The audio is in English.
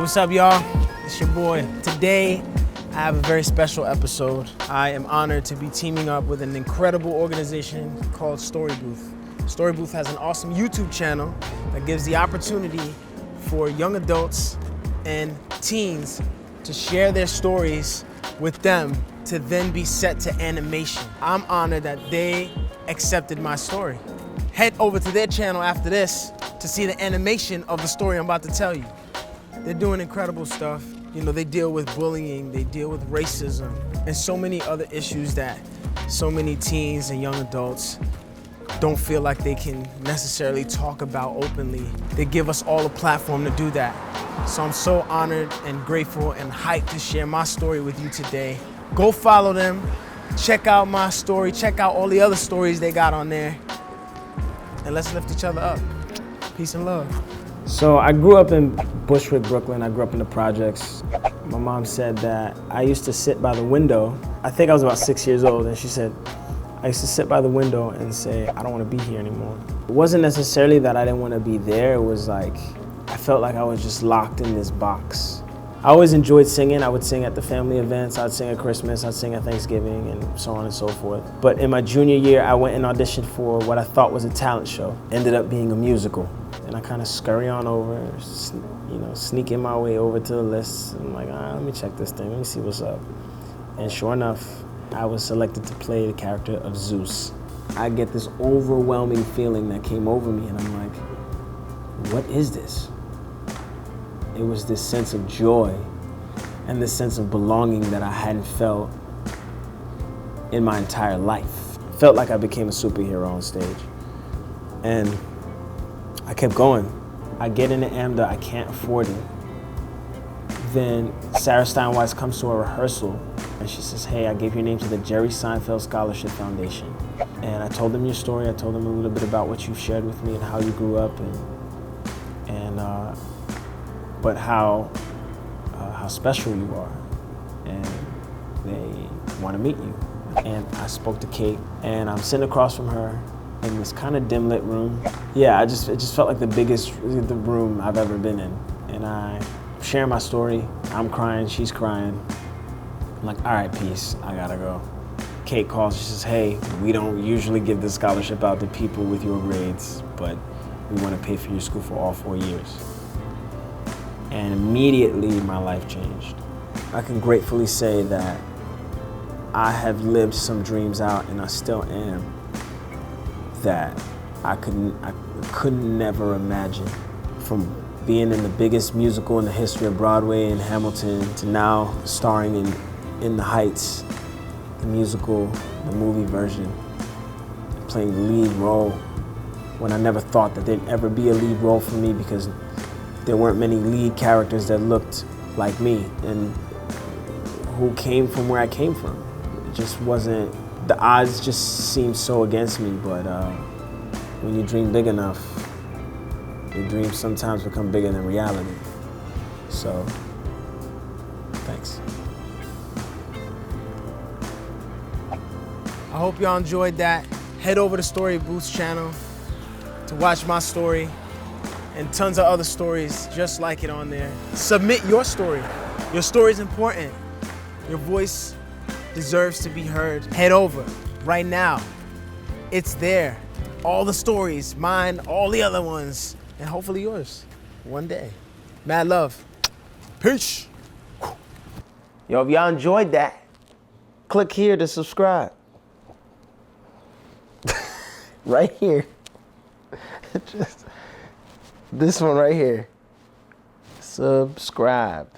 what's up, y'all? It's your boy. Today, I have a very special episode. I am honored to be teaming up with an incredible organization called Storybooth. Storybooth has an awesome YouTube channel that gives the opportunity for young adults and teens to share their stories with them to then be set to animation. I'm honored that they accepted my story. Head over to their channel after this to see the animation of the story I'm about to tell you. They're doing incredible stuff. You know, they deal with bullying, they deal with racism, and so many other issues that so many teens and young adults don't feel like they can necessarily talk about openly. They give us all a platform to do that. So I'm so honored and grateful and hyped to share my story with you today. Go follow them, check out my story, check out all the other stories they got on there, and let's lift each other up. Peace and love. So I grew up in Bushwick, Brooklyn. I grew up in the projects. My mom said that I used to sit by the window. I think I was about 6 years old, and she said, I used to sit by the window and say, I don't want to be here anymore. It wasn't necessarily that I didn't want to be there. It was like, I felt like I was just locked in this box. I always enjoyed singing. I would sing at the family events. I'd sing at Christmas. I'd sing at Thanksgiving, and so on and so forth. But in my junior year, I went and auditioned for what I thought was a talent show. Ended up being a musical. And I kind of scurry on over, you know, sneaking my way over to the list. I'm like, let me check this thing. Let me see what's up. And sure enough, I was selected to play the character of Zeus. I get this overwhelming feeling that came over me, and I'm like, what is this? It was this sense of joy and this sense of belonging that I hadn't felt in my entire life. Felt like I became a superhero on stage. And I kept going. I get into AMDA, I can't afford it. Then Sarah Steinweiss comes to a rehearsal and she says, hey, I gave your name to the Jerry Seinfeld Scholarship Foundation. And I told them your story. I told them a little bit about what you shared with me and how you grew up but how special you are. And they want to meet you. And I spoke to Kate, and I'm sitting across from her in this kind of dim lit room. Yeah, it just felt like the biggest room I've ever been in. And I share my story. I'm crying, she's crying. I'm like, all right, peace, I gotta go. Kate calls, she says, hey, we don't usually give this scholarship out to people with your grades, but we want to pay for your school for all 4 years. And immediately my life changed. I can gratefully say that I have lived some dreams out, and I still am, that I could never imagine. From being in the biggest musical in the history of Broadway in Hamilton to now starring in The Heights, the musical, the movie version, playing the lead role when I never thought that there'd ever be a lead role for me because there weren't many lead characters that looked like me and who came from where I came from. It just wasn't, the odds just seemed so against me, but when you dream big enough, your dreams sometimes become bigger than reality. So, thanks. I hope y'all enjoyed that. Head over to Storybooth's channel to watch my story and tons of other stories just like it on there. Submit your story. Your story is important. Your voice deserves to be heard. Head over right now. It's there. All the stories, mine, all the other ones, and hopefully yours one day. Mad love. Peace. Yo, if y'all enjoyed that, click here to subscribe. Right here. Just this one right here. Subscribed.